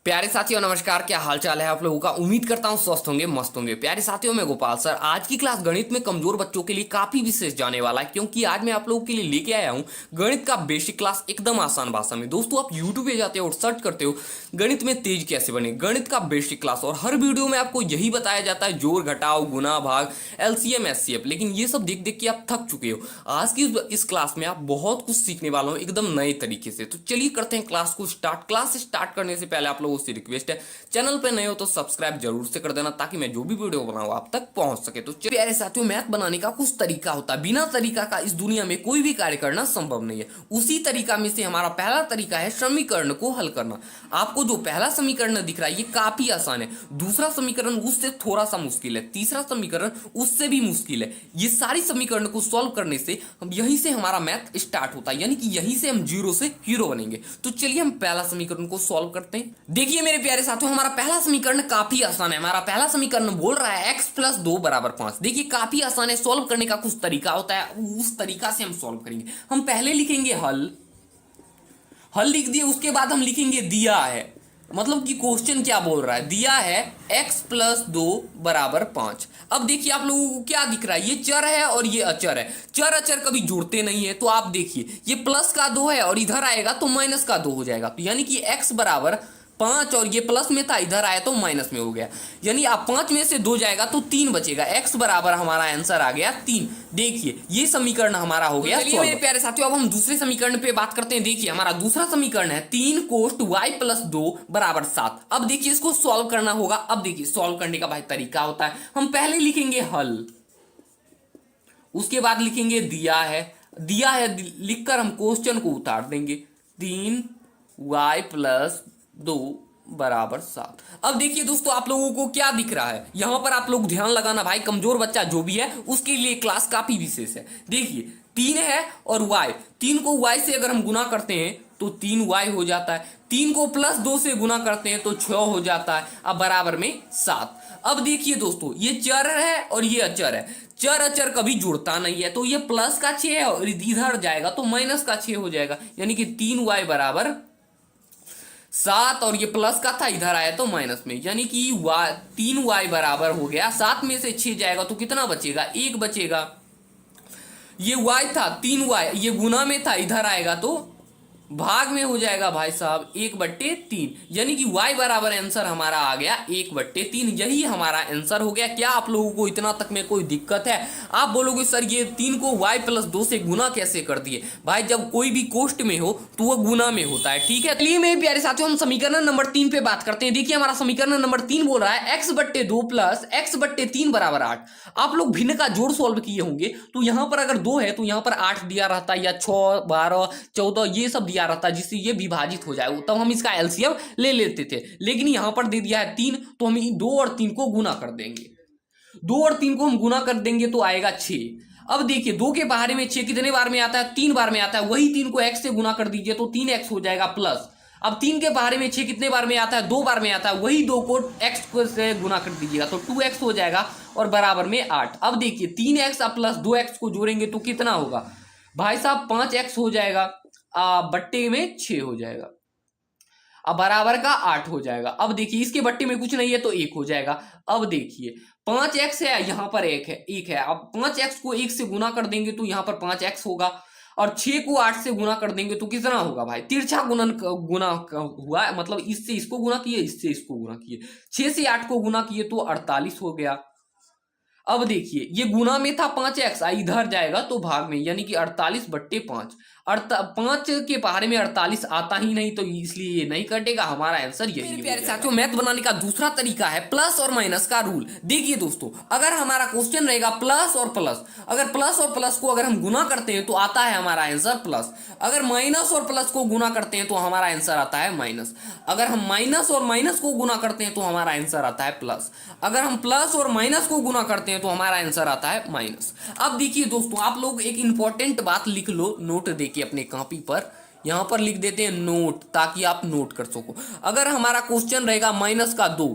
प्यारे साथियों नमस्कार। क्या हाल चाल है आप लोगों का। उम्मीद करता हूँ स्वस्थ होंगे, मस्त होंगे। प्यारे साथियों, मैं गोपाल सर आज की क्लास गणित में कमजोर बच्चों के लिए काफी विशेष जाने वाला है, क्योंकि आज मैं आप लोगों के लिए लेके आया हूँ गणित का बेसिक क्लास एकदम आसान भाषा में। दोस्तों, आप यूट्यूब पे जाते हो और सर्च करते हो गणित में तेज कैसे बने, गणित का बेसिक क्लास, और हर वीडियो में आपको यही बताया जाता है जोड़ घटाओ गुना भाग एलसीएम एचसीएफ। लेकिन ये सब देख देख के आप थक चुके हो। आज की इस क्लास में आप बहुत कुछ सीखने वाले हो एकदम नए तरीके से। तो चलिए करते हैं क्लास को स्टार्ट। क्लास स्टार्ट करने से पहले आप लोगों से रिक्वेस्ट है, चैनल पे नए हो तो सब्सक्राइब जरूर से कर देना, ताकि मैं जो भी वीडियो बनाऊं आप तक पहुंच सके। तो प्यारे साथियों, मैथ बनाने का कुछ तरीका होता है, बिना तरीका का इस दुनिया में कोई भी कार्य करना संभव नहीं है। उसी तरीका में से हमारा पहला तरीका है समीकरण को हल करना। आपको जो पहला समीकरण दिख रहा है ये काफी आसान है, दूसरा समीकरण उससे थोड़ा सा मुश्किल है, तीसरा समीकरण उससे भी मुश्किल है। ये सारी समीकरण को सॉल्व करने से हम यहीं से हमारा मैथ स्टार्ट होता है, यानी कि यहीं से हम जीरो से हीरो बनेंगे। तो चलिए हम पहला समीकरण को सॉल्व करते हैं। देखिए मेरे प्यारे साथियों, हमारा पहला समीकरण काफी आसान है। हमारा पहला समीकरण बोल रहा है x + 2 = 5। देखिए काफी आसान है, सॉल्व करने का कुछ तरीका होता है, उस तरीका से हम सॉल्व करेंगे। हम पहले लिखेंगे हल, हल लिख दिए, उसके बाद हम लिखेंगे दिया है, मतलब कि क्वेश्चन क्या बोल रहा है। दिया है x + 2 = 5। अब देखिए आप लोगों को क्या दिख रहा है, ये चर है और ये अचर है। चर अचर कभी जुड़ते नहीं है, तो आप देखिए ये प्लस का 2 है और इधर आएगा तो माइनस का 2 हो जाएगा। तो यानी कि x = 5 और ये प्लस में था, इधर आया तो माइनस में हो गया। यानी आप 5 में से 2 जाएगा तो 3 बचेगा। x बराबर हमारा आंसर आ गया 3। देखिए ये समीकरण हमारा हो गया। चलिए मेरे प्यारे साथियों, अब हम दूसरे समीकरण पे बात करते हैं। देखिए हमारा दूसरा समीकरण है 3 cos y + 2 = 7। अब देखिए इसको सॉल्व करना होगा। अब देखिए सॉल्व करने का भाई तरीका होता है, हम पहले लिखेंगे हल, उसके बाद लिखेंगे दिया है। दिया है लिखकर हम क्वेश्चन को उतार देंगे, 3y + 2 = 7। अब देखिए दोस्तों, आप लोगों को क्या दिख रहा है, यहां पर आप लोग ध्यान लगाना भाई, कमजोर बच्चा जो भी है उसके लिए क्लास काफी विशेष है। देखिए 3 है और y, 3 को y से अगर हम गुना करते हैं तो 3y हो जाता है, 3 को +2 से गुना करते हैं तो 6 हो जाता है, अब बराबर में 7। अब देखिए दोस्तों, ये चर है और ये अचर है, चर अचर कभी जुड़ता नहीं है, तो ये प्लस का 6 है और इधर जाएगा तो माइनस का 6 हो जाएगा। यानी कि 3y = 7 और ये प्लस का था, इधर आया तो माइनस में, यानी कि 3y बराबर हो गया 7 में से 6 जाएगा तो कितना बचेगा, 1 बचेगा। ये y था 3y, ये गुना में था, इधर आएगा तो भाग में हो जाएगा भाई साहब 1/3। यानी कि y बराबर आंसर हमारा आ गया 1/3। यही हमारा आंसर हो गया। क्या आप लोगों को इतना तक में कोई दिक्कत है? आप बोलोगे सर ये 3 को y + 2 से गुना कैसे कर दिए? भाई जब कोई भी कोष्ट में हो तो वह गुना में होता है, ठीक है। चलिए मेरे प्यारे साथियों, हम समीकरण नंबर 3 पे बात करते हैं। देखिए हमारा समीकरण नंबर 3 बोल रहा है x/2 + x/3 = 8। आप लोग भिन्न का जोड़ सॉल्व किए होंगे, तो यहां पर अगर 2 है तो यहां पर 8 दिया रहता, या 6 12 14 ये सब दिया रहता, जिससे ये विभाजित हो जाए, तब हम इसका एलसीएम ले लेते थे। लेकिन यहां पर दे दिया है 3, तो हम 2 और 3 को गुना कर देंगे। 2 और 3 को हम गुना कर देंगे तो आएगा 6। अब देखिए 2 के बाहर में 6 कितने बार में आता है, 3 बार में आता है। वही 3 को x से गुना कर दीजिए तो 3x हो जाएगा प्लस। अब 3 के बाहर में 6 कितने बार में आता है, 2 बार में आता है। वही 2 को x से गुना कर दीजिएगा तो 2x हो जाएगा और बराबर में 8। अब देखिए 3x + 2x को जोड़ेंगे तो कितना होगा भाई साहब, 5x हो जाएगा, बट्टे में 6 हो जाएगा, अब बराबर का 8 हो जाएगा। अब देखिए इसके बट्टे में कुछ नहीं है तो 1 हो जाएगा। अब देखिए 5x है, यहां पर 1 है। अब 5x को 1 से गुना कर देंगे तो यहां पर 5x होगा, और 6 को 8 से गुना कर देंगे तो कितना होगा भाई, तिरछा गुना हुआ, मतलब इससे इसको गुना किए, इससे इसको गुना किए, 6 से 8 को गुना किए तो 48 हो गया। अब देखिए ये गुना में था 5x, इधर जाएगा तो भाग में, यानी कि 48/5। 5 के बारे में 48 आता ही नहीं, तो इसलिए ये नहीं कटेगा, हमारा आंसर यही है। प्यारे साथियों, मैथ बनाने का दूसरा तरीका है प्लस और माइनस का रूल। देखिए दोस्तों, अगर हमारा क्वेश्चन रहेगा प्लस और प्लस, अगर प्लस और प्लस को अगर हम गुना करते हैं तो आता है हमारा आंसर प्लस। अगर माइनस और प्लस को गुना करते हैं तो हमारा आंसर आता है माइनस। अगर हम माइनस और माइनस को गुना करते हैं तो हमारा आंसर आता है प्लस। अगर हम प्लस और माइनस को गुना करते हैं तो हमारा आंसर आता है माइनस। अब देखिए दोस्तों, आप लोग एक इंपॉर्टेंट बात लिख लो नोट देखिए अपने कॉपी पर, यहां पर लिख देते हैं नोट, ताकि आप नोट कर सको। अगर हमारा क्वेश्चन रहेगा -2,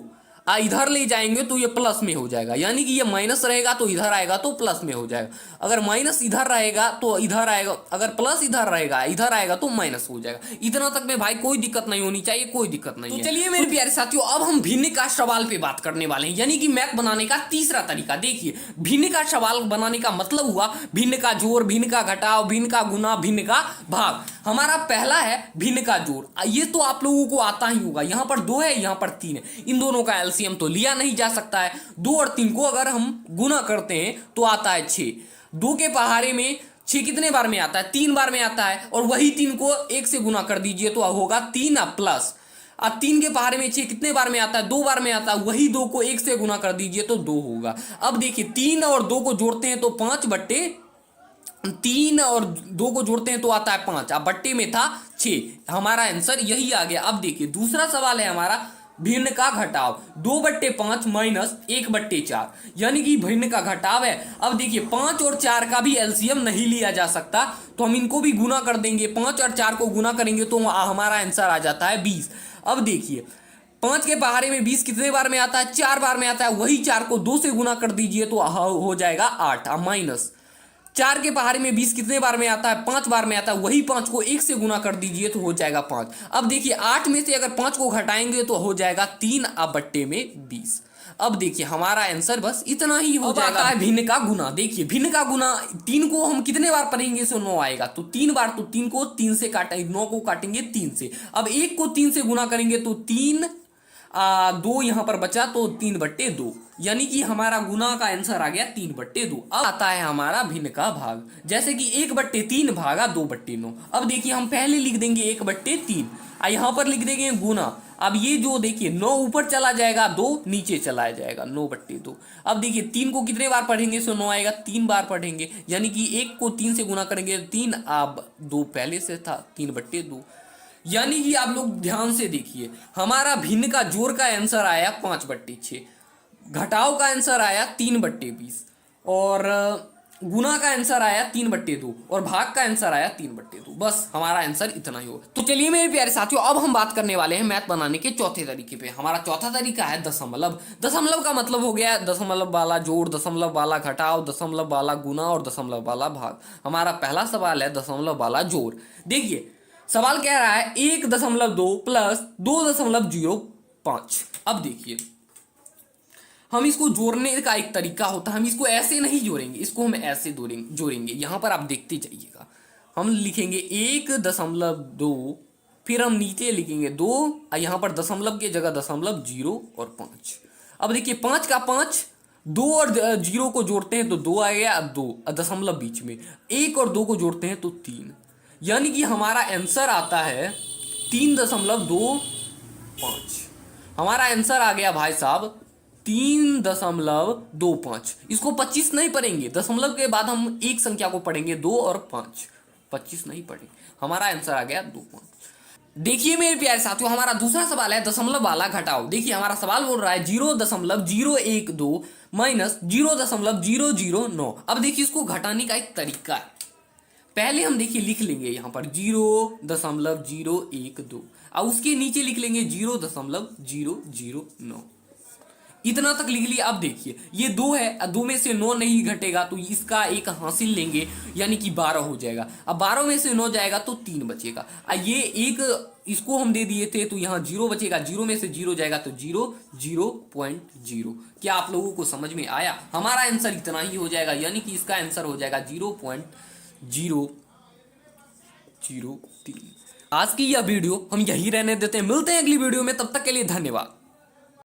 इधर ले जाएंगे तो ये प्लस में हो जाएगा, यानी कि ये माइनस रहेगा तो इधर आएगा तो प्लस में हो जाएगा, अगर माइनस इधर रहेगा तो इधर आएगा, अगर प्लस इधर रहेगा इधर आएगा तो माइनस हो जाएगा। इतना तक में भाई कोई दिक्कत नहीं होनी चाहिए, कोई दिक्कत नहीं है। चलिए मेरे प्यारे साथियों, अब हम भिन्न का सवाल पे बात करने वाले हैं, यानी कि मैथ बनाने का तीसरा तरीका। देखिए भिन्न का सवाल बनाने का मतलब हुआ भिन्न का जोड़, भिन्न का घटाव, भिन्न का गुना, भिन्न का भाग। हमारा पहला है भिन्न का जोड़, ये तो आप लोगों को आता ही होगा। यहाँ पर 2 है, यहाँ पर 3 है, इन दोनों का एलसीएम तो लिया नहीं जा सकता है। 2 और 3 को अगर हम गुना करते हैं तो आता है 6। 2 के पहाड़े में 6 कितने बार में आता है? 3 बार में आता है, और वही 3 को 1 से गुना कर दीजिए तो होगा 3 प्लस। अब 3 के पहाड़े में 6 कितने बार में आता है? 2 बार में आता है, वही 2 को 1 से गुना कर दीजिए तो 2 होगा। अब देखिए 3 और 2 को जोड़ते हैं तो 5/3 और 2 को जोड़ते हैं तो आता है 5, अब बट्टे में था 6, हमारा आंसर यही आ गया। अब देखिए दूसरा सवाल है हमारा भिन्न का घटाव, 2/5 माइनस 1/4, यानी कि भिन्न का घटाव है। अब देखिए 5 और 4 का भी एलसीएम नहीं लिया जा सकता, तो हम इनको भी गुना कर देंगे। 5 और 4 को गुना करेंगे तो हमारा आंसर आ जाता है 20। अब देखिए 5 के पहाड़े में 20 कितने बार में आता है? 4 बार में आता है, वही 4 को 2 से गुना कर दीजिए तो हो जाएगा 8। अब माइनस 4 के पहाड़े में 20 कितने बार में आता है? 5 बार में आता है, वही 5 को 1 से गुना कर दीजिए तो हो जाएगा 5। अब देखिए 8 में से अगर 5 को घटाएंगे तो हो जाएगा 3/20। अब देखिए हमारा आंसर बस इतना ही हो जाएगा। है भिन्न का गुना, देखिए भिन्न का गुना 3 को हम कितने बार पढ़ेंगे सो 9 आएगा, तो 3 बार, तो 3 को 3 से काटेंगे, 9 को काटेंगे 3 से। अब 1 को 3 से गुना करेंगे तो 3, 2 यहां पर बचा तो 3/2, यानी कि हमारा गुना का आंसर आ गया 3/2। अब आता है हमारा भिन्न का भाग, जैसे कि 1/3 भागा 2/9। अब देखिए हम पहले लिख देंगे 1/3, यहां पर लिख देंगे गुना। अब ये जो देखिए 9 ऊपर चला जाएगा, 2 नीचे चला जाएगा, 9/2। अब देखिए 3 को कितने बार पढ़ेंगे सो 9 आएगा, 3 बार पढ़ेंगे, यानी कि 1 को 3 से गुना करेंगे 3, अब 2 पहले से था 3/2। यानी कि आप लोग ध्यान से देखिए, हमारा भिन्न का जोड़ का आंसर आया 5/6, घटाव का आंसर आया 3/20, और गुना का आंसर आया 3/2, और भाग का आंसर आया 3/2। बस हमारा आंसर इतना ही होगा। तो चलिए मेरे प्यारे साथियों, अब हम बात करने वाले हैं मैथ बनाने के चौथे तरीके पे। हमारा चौथा तरीका है दशमलव। दशमलव का मतलब हो गया दशमलव वाला जोड़, दशमलव वाला घटाव, दशमलव वाला गुना और दशमलव वाला भाग। हमारा पहला सवाल है दशमलव वाला जोड़। देखिए सवाल कह रहा है 1.2 प्लस 2.05। अब देखिए हम इसको जोड़ने का एक तरीका होता है, हम इसको ऐसे नहीं जोड़ेंगे, इसको हम ऐसे जोड़ेंगे। यहां पर आप देखते जाइएगा, हम लिखेंगे 1.2, फिर हम नीचे लिखेंगे 2, यहां पर दशमलव की जगह 0 और 5। अब देखिए 5 का 5, 2 और 0 को जोड़ते हैं तो 2 आ गया, 2 दशमलव बीच में, 1 और 2 को जोड़ते हैं तो 3, यानी कि हमारा आंसर आता है 3.25। हमारा आंसर आ गया भाई साहब 3.25। इसको 25 नहीं पढ़ेंगे, दशमलव के बाद हम एक संख्या को पढ़ेंगे 2 और 5, 25 नहीं पढ़ेंगे। हमारा आंसर आ गया 2.5। देखिए मेरे प्यारे साथियों, हमारा दूसरा सवाल है दशमलव वाला घटाव। देखिए हमारा सवाल बोल रहा है 0.012 माइनस 0.009। अब देखिए इसको घटाने का एक तरीका है। पहले हम देखिए लिख लेंगे यहां पर 0.012 और उसके नीचे लिख लेंगे 0.009। इतना तक लिख लिया। अब देखिए ये 2 है, 2 में से 9 नहीं घटेगा तो इसका एक हासिल लेंगे, यानी कि 12 हो जाएगा। अब 12 में से 9 जाएगा तो 3 बचेगा। ये एक इसको हम दे दिए थे तो यहाँ 0 बचेगा, 0 में से 0 जाएगा तो 0.0। क्या आप लोगों को समझ में आया? हमारा आंसर इतना ही हो जाएगा, यानी कि इसका आंसर हो जाएगा 0.003। आज की यह वीडियो हम यही रहने देते हैं, मिलते हैं अगली वीडियो में, तब तक के लिए धन्यवाद।